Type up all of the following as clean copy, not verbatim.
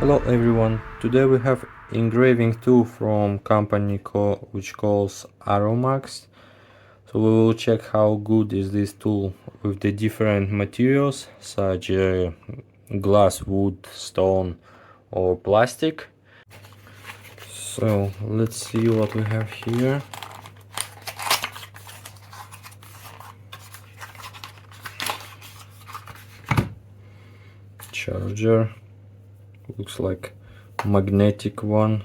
Hello everyone, today we have engraving tool from company which calls Arrowmax. So we will check how good is this tool with the different materials such glass, wood, stone or plastic. So let's see what we have here. Charger, looks like magnetic one.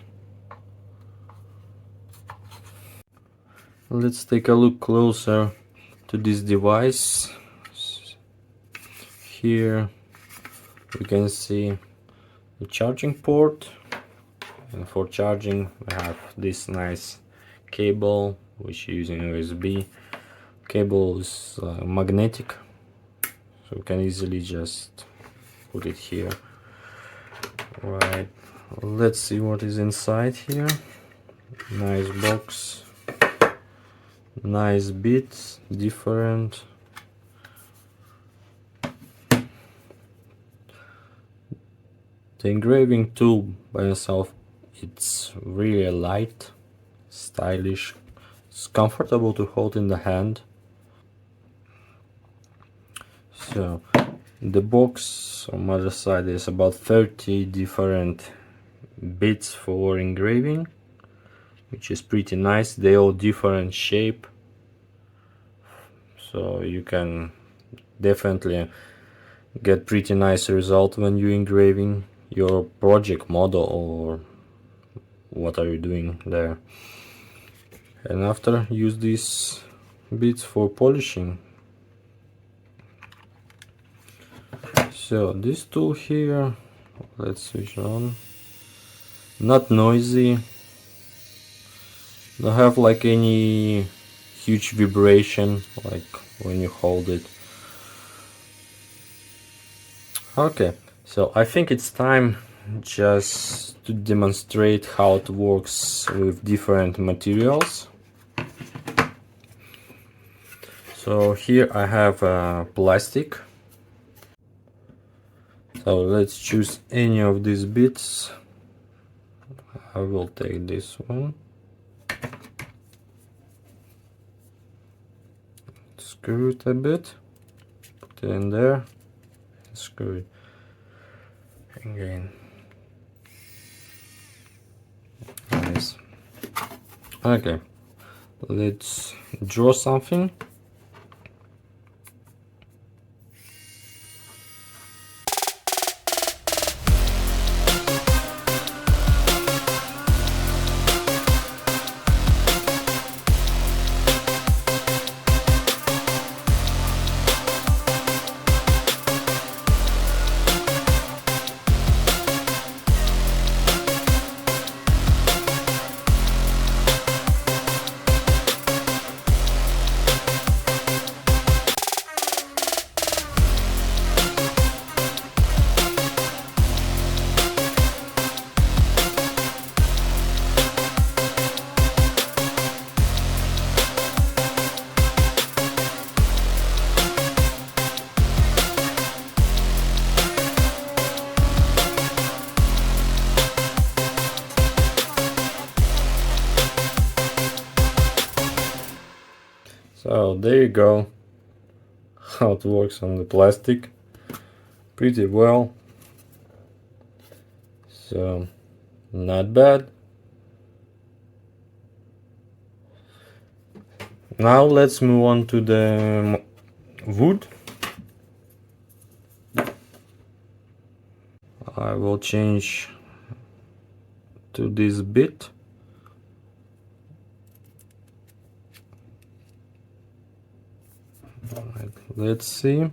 Let's take a look closer to this device. Here we can see the charging port, and for charging we have this nice cable which is using USB. Cable is magnetic, so we can easily just put it here. Right, let's see what is inside here. Nice box, nice bits, different. The engraving tool by itself, it's really light, stylish, it's comfortable to hold in the hand. So the box on the other side is about 30 different bits for engraving, which is pretty nice. They all different shape, so you can definitely get pretty nice result when you engraving your project model or what are you doing there. And after, use these bits for polishing. So this tool here, let's switch on. Not noisy, don't have like any huge vibration like when you hold it. Okay, so I think it's time just to demonstrate how it works with different materials. So here I have plastic. So let's choose any of these bits. I will take this one. Screw it a bit. Put it in there. Screw it again. Nice. Okay, let's draw something. So there you go, how it works on the plastic, pretty well, so not bad. Now let's move on to the wood. I will change to this bit. Right, let's see.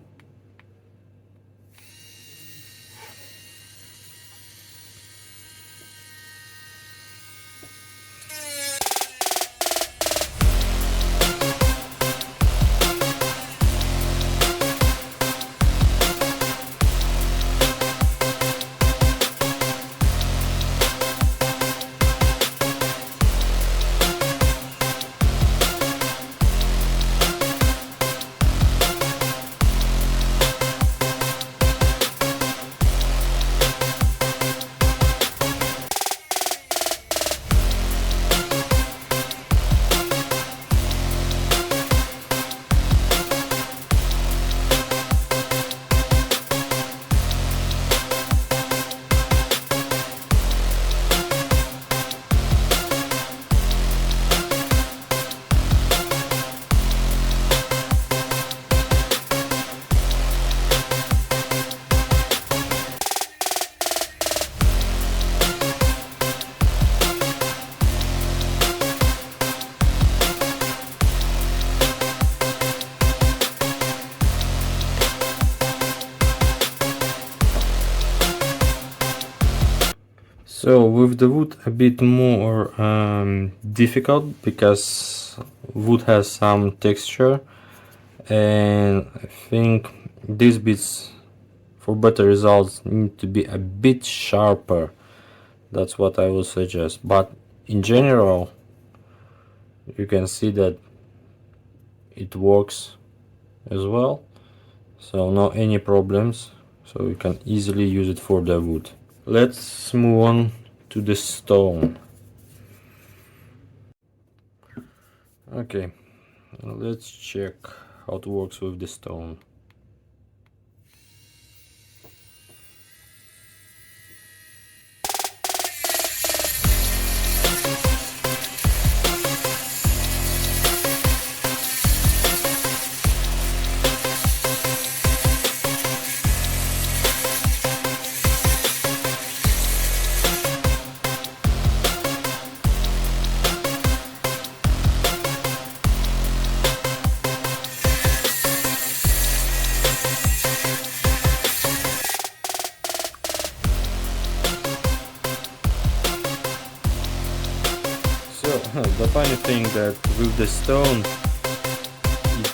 So with the wood a bit more difficult, because wood has some texture, and I think these bits for better results need to be a bit sharper. That's what I would suggest, but in general you can see that it works as well, so no any problems, so you can easily use it for the wood. Let's move on to the stone. Okay, let's check how it works with the stone. So the funny thing that with the stone it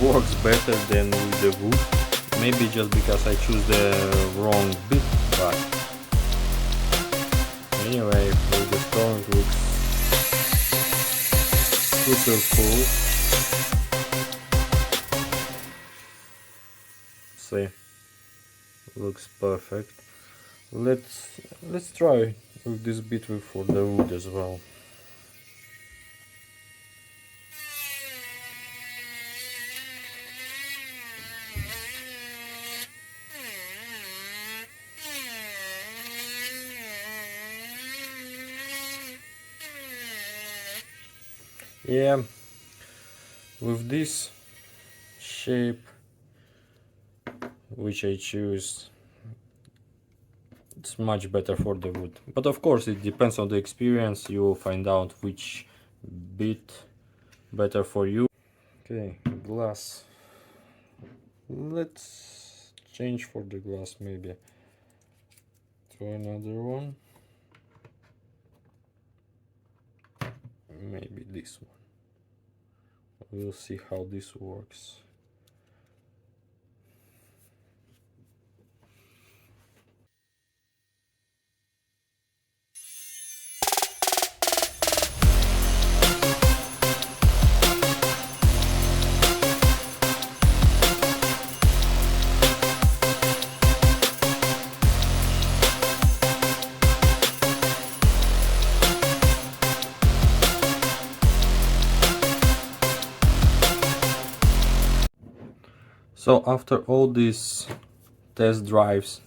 works better than with the wood. Maybe just because I choose the wrong bit, but anyway, with the stone it looks super cool. See, looks perfect. Let's try with this bit for the wood as well. Yeah, with this shape which I choose, it's much better for the wood, but of course it depends on the experience. You will find out which bit better for you. Okay, glass. Let's change for the glass, maybe try another one, maybe this one. We'll see how this works. So after all these test drives,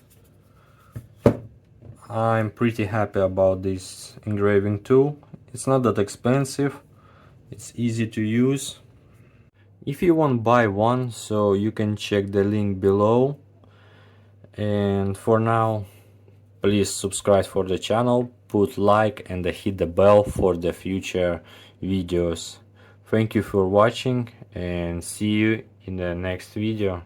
I'm pretty happy about this engraving tool. It's not that expensive, it's easy to use. If you want to buy one, so you can check the link below. And for now, please subscribe for the channel, put like and hit the bell for the future videos. Thank you for watching and see you in the next video.